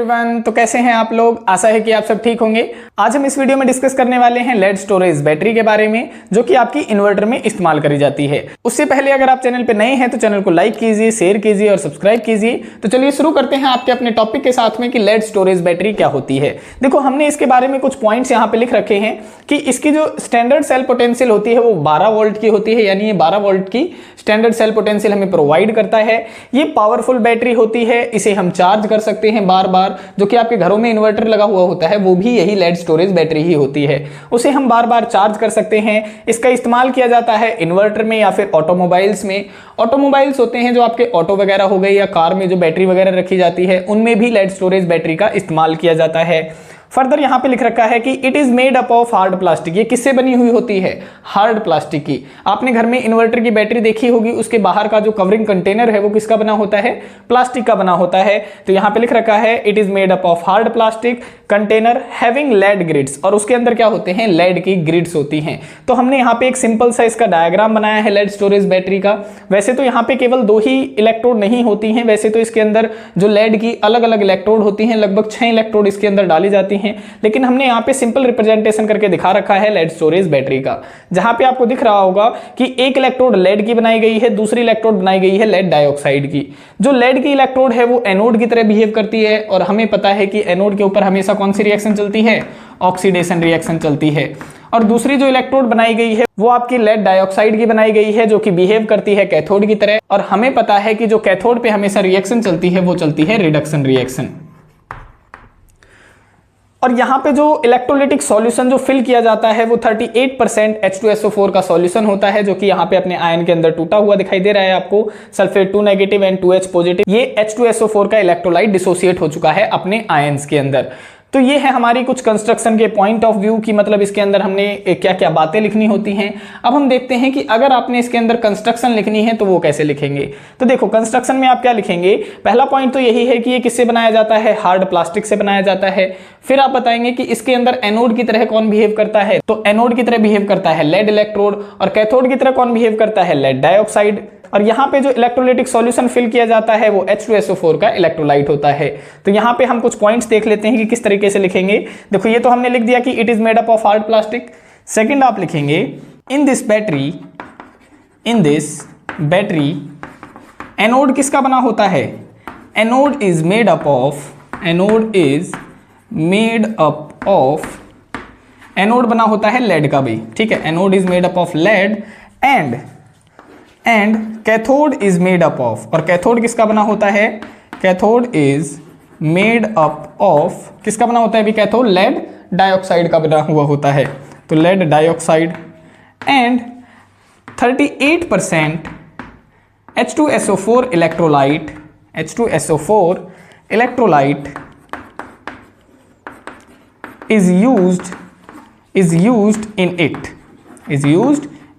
Everyone, तो कैसे हैं आप लोग। आशा है कि आप सब ठीक होंगे। आज हम इस वीडियो में डिस्कस करने वाले हैं लेड स्टोरेज बैटरी के बारे में, जो कि आपकी इन्वर्टर में इस्तेमाल करी जाती है। उससे पहले अगर आप चैनल पे नए हैं तो चैनल को लाइक कीजिए, शेयर कीजिए और सब्सक्राइब कीजिए। तो चलिए शुरू करते हैं आपके अपने टॉपिक के साथ में कि लेड स्टोरेज बैटरी क्या होती है। देखो, हमने इसके बारे में कुछ पॉइंट्स यहाँ पे लिख रखे हैं कि इसकी जो स्टैंडर्ड सेल पोटेंशियल होती है वो 12 वोल्ट की होती है, यानी ये 12 वोल्ट की स्टैंडर्ड सेल पोटेंशियल हमें प्रोवाइड करता है। ये पावरफुल बैटरी होती है, इसे हम चार्ज कर सकते हैं बार बार। जो कि आपके घरों में इन्वर्टर लगा हुआ होता है वो भी यही लेड स्टोरेज बैटरी ही होती है, उसे हम बार बार चार्ज कर सकते हैं। इसका इस्तेमाल किया जाता है इन्वर्टर में या फिर ऑटोमोबाइल्स में। ऑटोमोबाइल्स होते हैं जो आपके ऑटो वगैरह हो गए या कार में जो बैटरी वगैरह रखी जाती है, उनमें भी लेड स्टोरेज बैटरी का इस्तेमाल किया जाता है। फर्दर यहां पे लिख रखा है कि it is made up of hard plastic. ये किससे बनी हुई होती है? हार्ड प्लास्टिक की। आपने घर में इन्वर्टर की बैटरी देखी होगी, उसके बाहर का जो कवरिंग कंटेनर है वो किसका बना होता है? प्लास्टिक का बना होता है। तो यहां पे लिख रखा है it is made up of hard plastic container having lead grids, और उसके अंदर क्या होते हैं? लेड की ग्रिड्स होती हैं। तो हमने यहाँ पे एक सिंपल सा इसका डायग्राम बनाया है लेड स्टोरेज बैटरी का। वैसे तो यहाँ पे केवल 2 ही इलेक्ट्रोड नहीं होती हैं, वैसे तो इसके अंदर जो लेड की अलग अलग इलेक्ट्रोड होती हैं, लगभग 6 इलेक्ट्रोड इसके अंदर डाली जाती हैं। लेकिन हमने यहाँ पे सिंपल रिप्रेजेंटेशन करके दिखा रखा है लेड स्टोरेज बैटरी का, जहां पे आपको दिख रहा होगा कि एक इलेक्ट्रोड लेड की बनाई गई है, दूसरी इलेक्ट्रोड बनाई गई है लेड डाइऑक्साइड की। जो लेड की इलेक्ट्रोड है वो एनोड की तरह बिहेव करती है, और हमें पता है कि एनोड के ऊपर हमेशा कौन सी रिएक्शन चलती है? ऑक्सीडेशन रिएक्शन चलती है। और दूसरी जो इलेक्ट्रोड बनाई गई है वो आपकी लेड डाइऑक्साइड की बनाई गई है, जो कि बिहेव करती है कैथोड की तरह। और हमें पता है कि जो कैथोड पे हमेशा रिएक्शन चलती है वो चलती है रिडक्शन रिएक्शन। और यहाँ पे जो इलेक्ट्रोलिटिक सॉल्यूशन जो फिल किया जाता है वो 38% H2SO4 का सॉल्यूशन होता है, जो कि यहाँ पे अपने आयन के अंदर टूटा हुआ दिखाई दे रहा है आपको। Sulphate 2 negative and 2H positive, ये H2SO4 का इलेक्ट्रोलाइट डिसोसिएट हो चुका है अपने आयंस के अंदर। तो ये है हमारी कुछ कंस्ट्रक्शन के पॉइंट ऑफ व्यू की, मतलब इसके अंदर हमने क्या क्या बातें लिखनी होती हैं। अब हम देखते हैं कि अगर आपने इसके अंदर कंस्ट्रक्शन लिखनी है तो वो कैसे लिखेंगे। तो देखो, कंस्ट्रक्शन में आप क्या लिखेंगे? पहला पॉइंट तो यही है कि ये किससे बनाया जाता है? हार्ड प्लास्टिक से बनाया जाता है। फिर आप बताएंगे कि इसके अंदर एनोड की तरह कौन बिहेव करता है? तो एनोड की तरह बिहेव करता है लेड इलेक्ट्रोड, और कैथोड की तरह कौन बिहेव करता है? Lead dioxide. और यहाँ पे जो इलेक्ट्रोलिटिक सॉल्यूशन फिल किया जाता है वो H2SO4 का इलेक्ट्रोलाइट होता है। तो यहाँ पे हम कुछ पॉइंट्स देख लेते हैं कि किस तरीके से लिखेंगे। देखो, ये तो हमने लिख दिया कि it is made up of hard plastic. Second आप लिखेंगे इन दिस बैटरी एनोड किसका बना होता है? Anode is made up of anode बना होता है लेड का भी, ठीक है। Anode is made up of lead and cathode is made up of, और कैथोड किसका बना होता है? Cathode is made up of, किसका बना होता है अभी? कैथोड लेड डाइऑक्साइड का बना हुआ होता है। तो lead dioxide and 38% H2SO4 electrolyte is used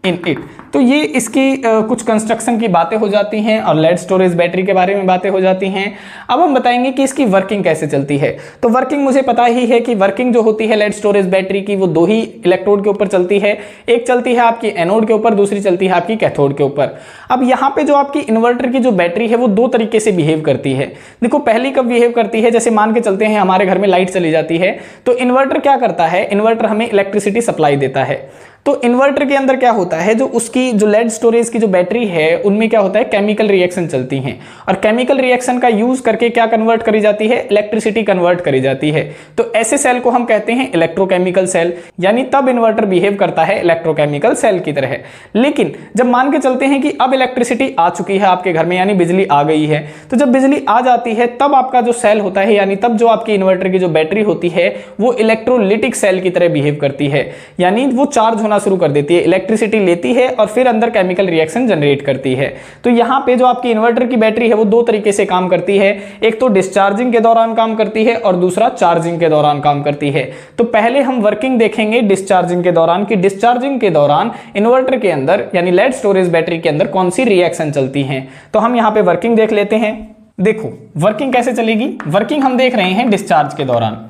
in it। तो ये इसकी कुछ कंस्ट्रक्शन की बातें हो जाती हैं और लेड स्टोरेज बैटरी के बारे में बातें हो जाती हैं। अब हम बताएंगे कि इसकी वर्किंग कैसे चलती है। तो वर्किंग मुझे पता ही है कि वर्किंग जो होती है लेड स्टोरेज बैटरी की वो 2 ही इलेक्ट्रोड के ऊपर चलती है। एक चलती है आपकी एनोड के ऊपर, दूसरी चलती है आपकी कैथोड के ऊपर। अब यहाँ पे जो आपकी इन्वर्टर की जो बैटरी है वो 2 तरीके से बिहेव करती है। देखो, पहली कब बिहेव करती है? जैसे मान के चलते हैं हमारे घर में लाइट चली जाती है, तो इन्वर्टर क्या करता है? इन्वर्टर हमें इलेक्ट्रिसिटी सप्लाई देता है। तो इन्वर्टर के अंदर क्या होता है? जो उसकी जो लेड स्टोरेज की जो बैटरी है उनमें क्या होता है? केमिकल रिएक्शन चलती हैं, और केमिकल रिएक्शन का यूज करके क्या कन्वर्ट करी जाती है? इलेक्ट्रिसिटी कन्वर्ट करी जाती है। तो ऐसे सेल को हम कहते हैं इलेक्ट्रोकेमिकल सेल, यानी तब इन्वर्टर बिहेव करता है इलेक्ट्रोकेमिकल सेल की तरह। लेकिन जब मान के चलते हैं कि अब इलेक्ट्रिसिटी आ चुकी है आपके घर में, यानी बिजली आ गई है, तो जब बिजली आ जाती है तब आपका जो सेल होता है, यानी तब जो आपकी इन्वर्टर की जो बैटरी होती है वो इलेक्ट्रोलिटिक सेल की तरह बिहेव करती है, यानी वो चार्ज होना शुरू कर देती है, इलेक्ट्रिसिटी लेती है और फिर अंदर केमिकल रिएक्शन जनरेट करती है। तो यहाँ पे जो आपकी इन्वर्टर की बैटरी है वो 2 तरीके से काम करती है। एक तो डिस्चार्जिंग के दौरान काम करती है और दूसरा चार्जिंग के दौरान काम करती है। तो पहले हम वर्किंग देखेंगे डिस्चार्जिंग के दौरान, कि डिस्चार्जिंग के दौरान इन्वर्टर के अंदर यानी लेड स्टोरेज बैटरी के अंदर कौन सी रिएक्शन चलती है। तो हम यहाँ पे वर्किंग देख लेते हैं। देखो, वर्किंग कैसे चलेगी? वर्किंग हम देख रहे हैं डिस्चार्ज के दौरान।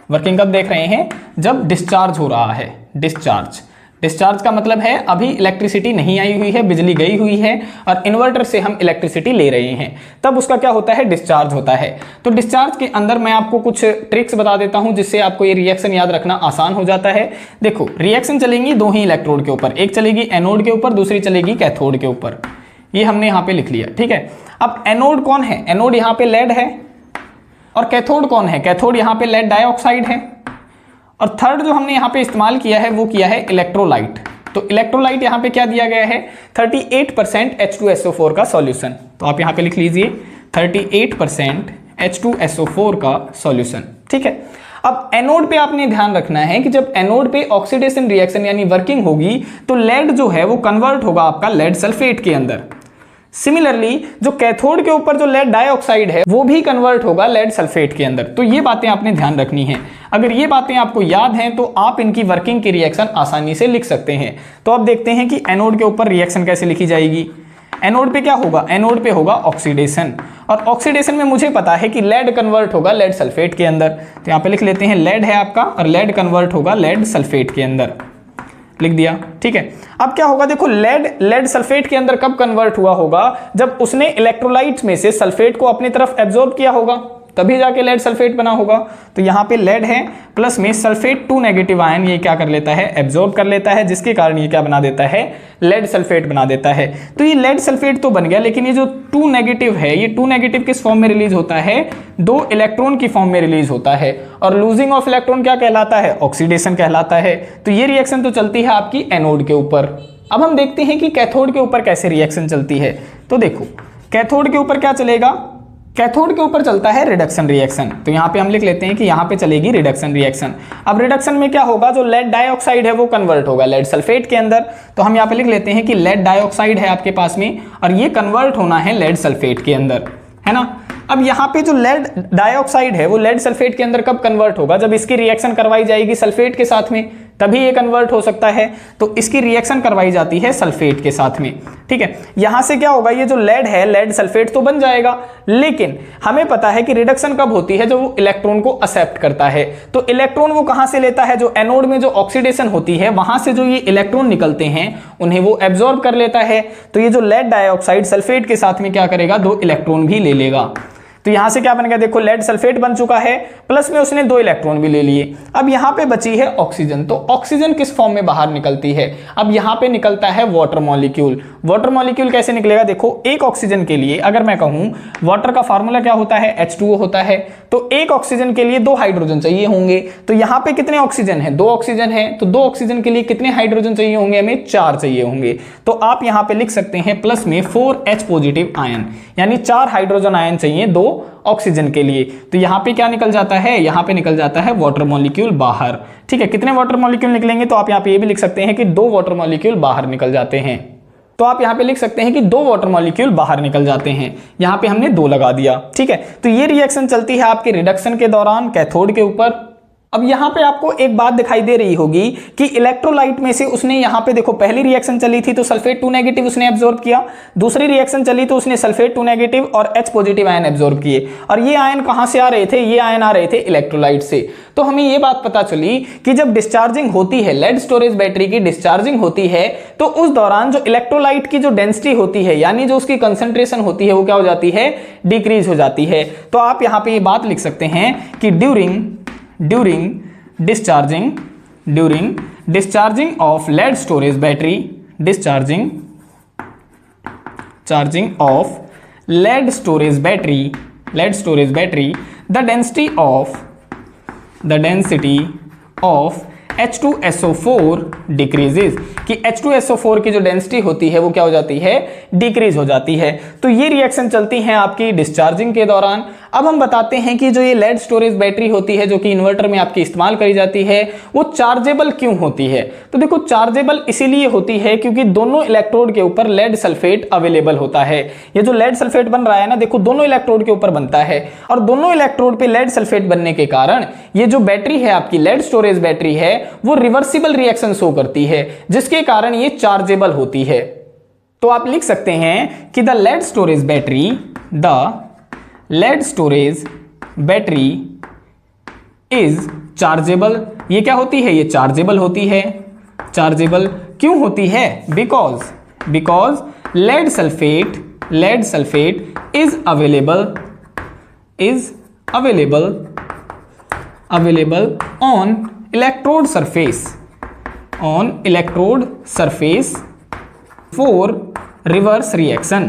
वर्किंग कब देख रहे हैं? जब डिस्चार्ज हो रहा है, डिस्चार्ज। डिस्चार्ज का मतलब है अभी इलेक्ट्रिसिटी नहीं आई हुई है, बिजली गई हुई है और इन्वर्टर से हम इलेक्ट्रिसिटी ले रहे हैं, तब उसका क्या होता है, डिस्चार्ज होता है। तो डिस्चार्ज के अंदर मैं आपको कुछ ट्रिक्स बता देता हूं जिससे आपको ये रिएक्शन याद रखना आसान हो जाता है। देखो रिएक्शन चलेंगी दो ही इलेक्ट्रोड के ऊपर, एक चलेगी एनोड के ऊपर, दूसरी चलेगी कैथोड के ऊपर। ये हमने यहाँ पे लिख लिया, ठीक है। अब एनोड कौन है, एनोड यहाँ पे लेड है, और कैथोड कौन है, कैथोड यहाँ पे लेड डाइऑक्साइड है, और थर्ड जो हमने यहाँ पे इस्तेमाल किया है वो किया है इलेक्ट्रोलाइट। तो इलेक्ट्रोलाइट यहाँ पे क्या दिया गया है, 38% H2SO4 का सॉल्यूशन। तो आप यहाँ पे लिख लीजिए 38% H2SO4 का सॉल्यूशन, ठीक है। अब एनोड पे आपने ध्यान रखना है कि जब एनोड पे ऑक्सीडेशन रिएक्शन यानी वर्किंग होगी तो लेड जो है वो कन्वर्ट होगा आपका लेड सल्फेट के अंदर। सिमिलरली जो कैथोड के ऊपर जो लेड डाइऑक्साइड है वो भी कन्वर्ट होगा लेड सल्फेट के अंदर। तो ये बातें आपने ध्यान रखनी है। अगर ये बातें आपको याद हैं तो आप इनकी वर्किंग की रिएक्शन आसानी से लिख सकते हैं। तो अब देखते हैं कि एनोड के ऊपर रिएक्शन कैसे लिखी जाएगी। एनोड पे क्या होगा, एनोड पे होगा ऑक्सीडेशन, और ऑक्सीडेशन में मुझे पता है कि लेड कन्वर्ट होगा लेड सल्फेट के अंदर। तो यहाँ पे लिख लेते हैं लेड है आपका और लेड कन्वर्ट होगा लेड सल्फेट के अंदर, लिख दिया, ठीक है। अब क्या होगा, देखो लेड सल्फेट के अंदर कब कन्वर्ट हुआ होगा, जब उसने इलेक्ट्रोलाइट्स में से सल्फेट को अपनी तरफ एब्जॉर्ब किया होगा, तभी जाके लेड सल्फेट बना होगा। तो यहाँ पे लेड है प्लस में सल्फेट 2 नेगेटिव आयन ये क्या कर लेता है, एब्जॉर्ब कर लेता है, जिसके कारण ये क्या बना देता है, लेड सल्फेट बना देता है। तो ये लेड सल्फेट तो बन गया, लेकिन ये जो 2 नेगेटिव है, ये 2 नेगेटिव किस फॉर्म में रिलीज होता है, 2 इलेक्ट्रॉन की फॉर्म में रिलीज होता है, और लूजिंग ऑफ इलेक्ट्रॉन क्या कहलाता है, ऑक्सीडेशन कहलाता है। तो ये रिएक्शन तो चलती है आपकी एनोड के ऊपर। अब हम देखते हैं कि कैथोड के ऊपर कैसे रिएक्शन चलती है। तो देखो कैथोड के ऊपर क्या चलेगा, कैथोड के ऊपर चलता है रिडक्शन रिएक्शन। तो यहाँ पे हम लिख लेते हैं कि यहाँ पे चलेगी रिडक्शन रिएक्शन। अब रिडक्शन में क्या होगा, जो लेड डाइऑक्साइड है वो कन्वर्ट होगा लेड सल्फेट के अंदर। तो हम यहाँ पे लिख लेते हैं कि लेड डाइऑक्साइड है आपके पास में और ये कन्वर्ट होना है लेड सल्फेट के अंदर, है ना। अब यहाँ पे जो लेड डाइऑक्साइड है वो लेड सल्फेट के अंदर कब कन्वर्ट होगा, जब इसकी रिएक्शन करवाई जाएगी सल्फेट के साथ में, तभी ये कन्वर्ट हो सकता है। तो इसकी रिएक्शन करवाई जाती है सल्फेट के साथ में, ठीक है। यहां से क्या होगा, ये जो लेड है लेड सल्फेट तो बन जाएगा, लेकिन हमें पता है कि रिडक्शन कब होती है, जब वो इलेक्ट्रॉन को एक्सेप्ट करता है। तो इलेक्ट्रॉन वो कहां से लेता है, जो एनोड में जो ऑक्सीडेशन होती है वहां से जो ये इलेक्ट्रॉन निकलते हैं उन्हें वो एब्जॉर्ब कर लेता है। तो ये जो लेड डाइऑक्साइड सल्फेट के साथ में क्या करेगा, 2 इलेक्ट्रॉन भी ले लेगा। तो यहां से क्या बन गया, देखो लेड सल्फेट बन चुका है, प्लस में उसने 2 इलेक्ट्रॉन भी ले लिए। अब यहां पे बची है ऑक्सीजन। तो ऑक्सीजन किस फॉर्म में बाहर निकलती है, अब यहां पे निकलता है वाटर मॉलिक्यूल। वाटर मॉलिक्यूल कैसे निकलेगा, देखो एक ऑक्सीजन के लिए अगर मैं कहूं वाटर का फार्मूला क्या होता है, H2O होता है। तो एक ऑक्सीजन के लिए 2 हाइड्रोजन चाहिए होंगे। तो यहां पे कितने ऑक्सीजन है, 2 ऑक्सीजन है। तो 2 ऑक्सीजन के लिए कितने हाइड्रोजन चाहिए होंगे, हमें 4 चाहिए होंगे। तो आप यहां पे लिख सकते हैं प्लस में 4H पॉजिटिव आयन, यानी 4 हाइड्रोजन आयन चाहिए 2 ऑक्सीजन के लिए। तो यहां पे क्या निकल जाता है, यहां पे निकल जाता है वाटर मॉलिक्यूल बाहर, ठीक है। कितने वाटर मॉलिक्यूल निकलेंगे, तो आप यहां पे ये भी लिख सकते हैं कि 2 वाटर मॉलिक्यूल बाहर निकल जाते हैं। तो आप यहां पे लिख सकते हैं कि 2 वाटर मॉलिक्यूल बाहर निकल जाते हैं। यहां पे हमने 2 लगा दिया, ठीक है। तो ये रिएक्शन चलती है आपके रिडक्शन के दौरान कैथोड के ऊपर। अब यहां पे आपको एक बात दिखाई दे रही होगी कि इलेक्ट्रोलाइट में से उसने यहां पे देखो पहली रिएक्शन चली थी तो सल्फेट 2 नेगेटिव उसने एब्जॉर्ब किया, दूसरी रिएक्शन चली तो उसने सल्फेट 2 नेगेटिव और H पॉजिटिव आयन एब्जॉर्ब किए। और ये आयन कहां से आ रहे थे, ये आयन आ रहे थे इलेक्ट्रोलाइट से। तो हमें ये बात पता चली कि जब डिस्चार्जिंग होती है, लेड स्टोरेज बैटरी की डिस्चार्जिंग होती है, तो उस दौरान जो इलेक्ट्रोलाइट की जो डेंसिटी होती है यानी जो उसकी कंसंट्रेशन होती है वो क्या हो जाती है, डिक्रीज हो जाती है। तो आप यहां पे ये बात लिख सकते हैं कि during discharging of lead storage battery, discharging of lead storage battery, the density of H2SO4 decreases, कि H2SO4 की जो डेंसिटी होती है वो क्या हो जाती है, डिक्रीज हो जाती है। तो ये रिएक्शन चलती है आपकी डिस्चार्जिंग के दौरान। अब हम बताते हैं कि जो ये लेड स्टोरेज बैटरी होती है जो कि इन्वर्टर में आपकी इस्तेमाल करी जाती है वो चार्जेबल क्यों होती है। तो देखो चार्जेबल इसीलिए होती है क्योंकि दोनों इलेक्ट्रोड के ऊपर लेड सल्फेट अवेलेबल होता है। ये जो लेड सल्फेट बन रहा है ना, देखो दोनों इलेक्ट्रोड के ऊपर बनता है और दोनों इलेक्ट्रोड पे लेड सल्फेट बनने के कारण ये जो बैटरी है आपकी लेड स्टोरेज बैटरी है वो रिवर्सिबल रिएक्शन शो करती है, जिसके कारण ये चार्जेबल होती है। तो आप लिख सकते हैं कि the lead storage battery is chargeable. ये क्या होती है, ये चार्जेबल होती है, चार्जेबल क्यों होती है? Because lead sulphate is available on electrode surface for reverse reaction.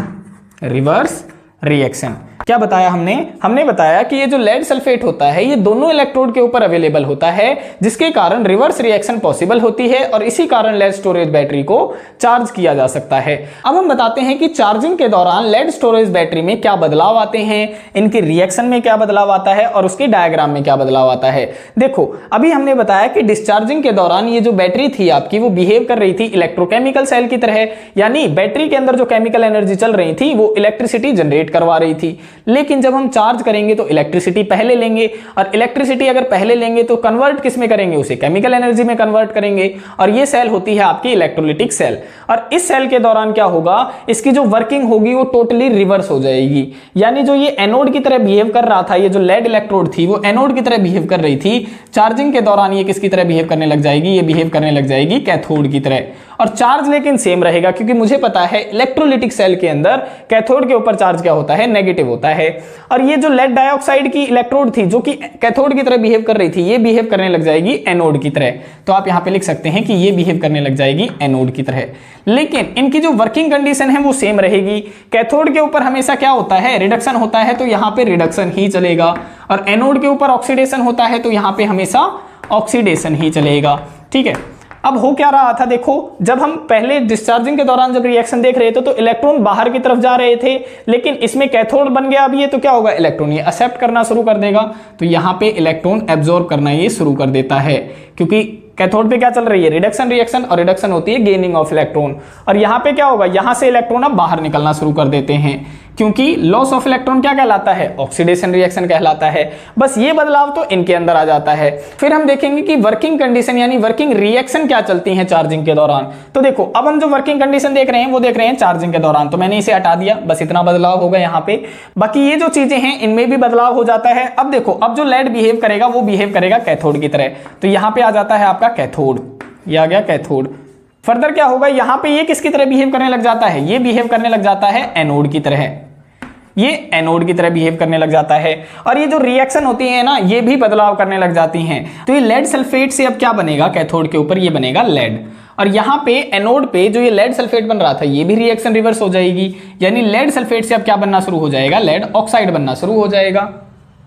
क्या बताया हमने बताया कि ये जो लेड सल्फेट होता है ये दोनों इलेक्ट्रोड के ऊपर अवेलेबल होता है, जिसके कारण रिवर्स रिएक्शन पॉसिबल होती है और इसी कारण लेड स्टोरेज बैटरी को चार्ज किया जा सकता है। अब हम बताते हैं कि चार्जिंग के दौरान लेड स्टोरेज बैटरी में क्या बदलाव आते हैं, इनके रिएक्शन में क्या बदलाव आता है और उसके डायग्राम में क्या बदलाव आता है। देखो, अभी हमने बताया कि डिस्चार्जिंग के दौरान ये जो बैटरी थी आपकी वो बिहेव कर रही थी इलेक्ट्रोकेमिकल सेल की तरह, यानी बैटरी के अंदर जो केमिकल एनर्जी चल रही थी वो इलेक्ट्रिसिटी जनरेट करवा रही थी। लेकिन जब हम चार्ज करेंगे तो इलेक्ट्रिसिटी पहले लेंगे, और इलेक्ट्रिसिटी अगर पहले लेंगे तो कन्वर्ट किस में करेंगे? उसे केमिकल एनर्जी में कन्वर्ट करेंगे, और ये सेल होती है आपकी इलेक्ट्रोलिटिक सेल। और इस सेल के दौरान क्या होगा, इसकी जो वर्किंग होगी वो टोटली रिवर्स हो जाएगी, यानी जो ये एनोड की तरह बिहेव कर रहा था, ये जो लेड इलेक्ट्रोड थी वो एनोड की तरह बिहेव कर रही थी, चार्जिंग के दौरान ये किसकी तरह बिहेव करने लग जाएगी? ये बिहेव करने लग जाएगी कैथोड की तरह। और चार्ज लेकिन सेम रहेगा, क्योंकि मुझे पता है इलेक्ट्रोलिटिक सेल के अंदर कैथोड के ऊपर चार्ज क्या होता है? नेगेटिव होता है। और ये जो लेड डाइऑक्साइड की इलेक्ट्रोड थी जो कि कैथोड की तरह बिहेव कर रही थी, ये बिहेव करने लग जाएगी एनोड की तरह। तो आप यहां पे लिख सकते हैं कि ये बिहेव करने लग जाएगी एनोड की तरह। लेकिन इनकी जो वर्किंग कंडीशन है वो सेम रहेगी। कैथोड के ऊपर हमेशा क्या होता है? रिडक्शन होता है, तो यहां पे रिडक्शन ही चलेगा, और एनोड के ऊपर ऑक्सीडेशन होता है तो यहां पे हमेशा ऑक्सीडेशन ही चलेगा। ठीक है, अब हो क्या रहा था? देखो, जब हम पहले डिस्चार्जिंग के दौरान जब रिएक्शन देख रहे थे तो इलेक्ट्रॉन बाहर की तरफ जा रहे थे, लेकिन इसमें कैथोड बन गया अब ये, तो क्या होगा? इलेक्ट्रॉन ये एक्सेप्ट करना शुरू कर देगा, तो यहां पे इलेक्ट्रॉन एब्जॉर्ब करना ये शुरू कर देता है, क्योंकि कैथोड पे क्या चल रही है? रिडक्शन रिएक्शन, और रिडक्शन होती है गेनिंग ऑफ इलेक्ट्रॉन। और यहां पे क्या होगा? यहां से इलेक्ट्रॉन अब बाहर निकलना शुरू कर देते हैं, क्योंकि लॉस ऑफ इलेक्ट्रॉन क्या कहलाता है? ऑक्सीडेशन रिएक्शन कहलाता है। बस ये बदलाव तो इनके अंदर आ जाता है। फिर हम देखेंगे कि वर्किंग कंडीशन यानी वर्किंग रिएक्शन क्या चलती है चार्जिंग के दौरान। तो देखो, अब हम जो वर्किंग कंडीशन देख रहे हैं वो देख रहे हैं चार्जिंग के दौरान, तो मैंने इसे हटा दिया, बस इतना बदलाव होगा यहाँ पे। बाकी ये जो चीजें हैं इनमें भी बदलाव हो जाता है। अब देखो, अब जो लेड बिहेव करेगा वो बिहेव करेगा कैथोड की तरह, तो यहाँ पे आ जाता है आपका कैथोड, ये आ गया कैथोड। फर्दर क्या होगा? यहां पे ये किसकी तरह बिहेव करने लग जाता है? ये बिहेव करने लग जाता है एनोड की तरह, ये एनोड की तरह बिहेव करने लग जाता है। और ये जो रिएक्शन होती है ना, ये भी बदलाव करने लग जाती हैं। तो ये लेड सल्फेट से अब क्या बनेगा? कैथोड के ऊपर ये बनेगा लेड, और यहां पे एनोड पे जो ये लेड सल्फेट बन रहा था ये भी रिएक्शन रिवर्स हो जाएगी, यानी लेड सल्फेट से अब क्या बनना शुरू हो जाएगा? लेड ऑक्साइड बनना शुरू हो जाएगा।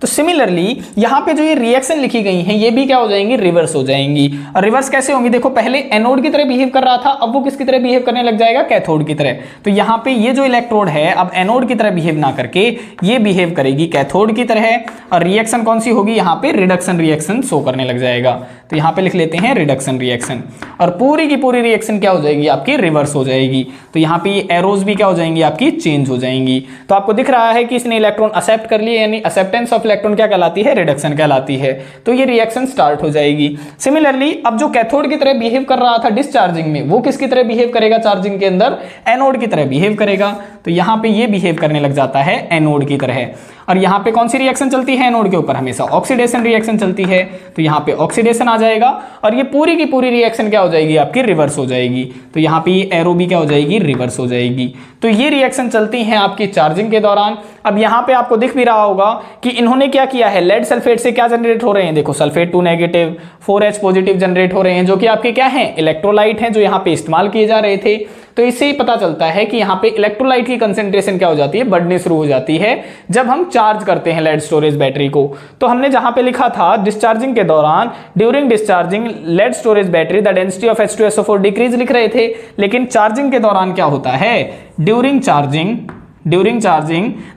तो सिमिलरली यहाँ पे जो ये रिएक्शन लिखी गई हैं ये भी क्या हो जाएंगी? रिवर्स हो जाएंगी। और रिवर्स कैसे होंगी? देखो, पहले एनोड की तरह बिहेव कर रहा था, अब वो किसकी तरह बिहेव करने लग जाएगा? कैथोड की तरह। तो यहाँ पे ये जो इलेक्ट्रोड है अब एनोड की तरह बिहेव ना करके ये बिहेव करेगी कैथोड की तरह, और रिएक्शन कौन सी होगी? यहाँ पे रिडक्शन रिएक्शन शो करने लग जाएगा। तो यहाँ पे लिख लेते हैं रिडक्शन रिएक्शन, और पूरी की पूरी रिएक्शन क्या हो जाएगी? आपकी रिवर्स हो जाएगी। तो यहाँ पे ये एरोज भी क्या हो जाएंगी? आपकी चेंज हो जाएंगी। तो आपको दिख रहा है कि इसने इलेक्ट्रॉन एक्सेप्ट कर लिए, यानी एक्सेप्टेंस ऑफ इलेक्ट्रॉन क्या कहलाती है? रिडक्शन कहलाती है। तो ये रिएक्शन स्टार्ट हो जाएगी। सिमिलरली अब जो कैथोड की तरह बिहेव कर रहा था डिस्चार्जिंग में, वो किसकी तरह बिहेव करेगा चार्जिंग के अंदर? एनोड की तरह बिहेव करेगा। तो यहाँ पे ये बिहेव करने लग जाता है एनोड की तरह। और यहाँ पे कौन सी रिएक्शन चलती है एनोड के ऊपर? हमेशा ऑक्सीडेशन रिएक्शन चलती है, तो यहाँ पे ऑक्सीडेशन आ जाएगा, और ये पूरी की पूरी रिएक्शन क्या हो जाएगी? आपकी रिवर्स हो जाएगी। तो यहाँ पे ये एरो भी क्या हो जाएगी? रिवर्स हो जाएगी। तो ये रिएक्शन चलती हैं आपकी चार्जिंग के दौरान। अब यहाँ पे आपको दिख भी रहा होगा कि इन्होंने क्या किया है? लेड सल्फेट से क्या जनरेट हो रहे हैं? देखो, sulphate 2 negative 4H positive generate हो रहे हैं, जो कि आपके क्या हैं? इलेक्ट्रोलाइट हैं, जो यहाँ पे इस्तेमाल किए जा रहे थे। तो इससे ही पता चलता है कि यहाँ पे इलेक्ट्रोलाइट की कंसेंट्रेशन क्या हो जाती है? बढ़नी शुरू हो जाती है जब हम चार्ज करते हैं लेड स्टोरेज बैटरी को। तो हमने जहां पे लिखा था डिस्चार्जिंग के दौरान, during discharging lead storage battery the density of H2SO4 decrease लिख रहे थे, लेकिन चार्जिंग के दौरान क्या होता है? During charging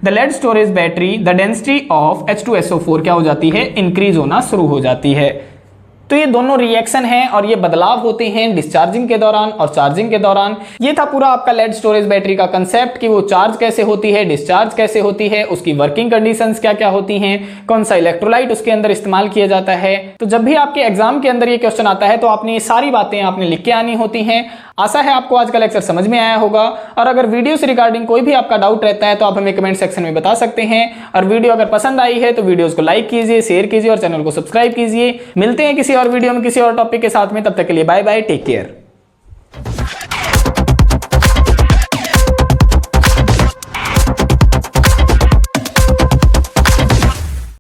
the lead storage battery the density of H2SO4 क्या हो जाती है? इंक्रीज होना शुरू हो जाती है। तो ये दोनों रिएक्शन हैं और ये बदलाव होते हैं डिस्चार्जिंग के दौरान और चार्जिंग के दौरान। ये था पूरा आपका लेड स्टोरेज बैटरी का कंसेप्ट कि वो चार्ज कैसे होती है, डिस्चार्ज कैसे होती है, उसकी वर्किंग कंडीशंस क्या क्या होती हैं, कौन सा इलेक्ट्रोलाइट उसके अंदर इस्तेमाल किया जाता है। तो जब भी आपके एग्जाम के अंदर ये क्वेश्चन आता है तो आपने ये सारी बातें आपने लिख के आनी होती हैं। आशा है आपको आज का लेक्चर समझ में आया होगा, और अगर वीडियो से रिगार्डिंग कोई भी आपका डाउट रहता है तो आप हमें कमेंट सेक्शन में बता सकते हैं। और वीडियो अगर पसंद आई है तो वीडियोस को लाइक कीजिए, शेयर कीजिए और चैनल को सब्सक्राइब कीजिए। मिलते हैं किसी और वीडियो में किसी और टॉपिक के साथ में, तब तक के लिए बाय बाय, टेक केयर।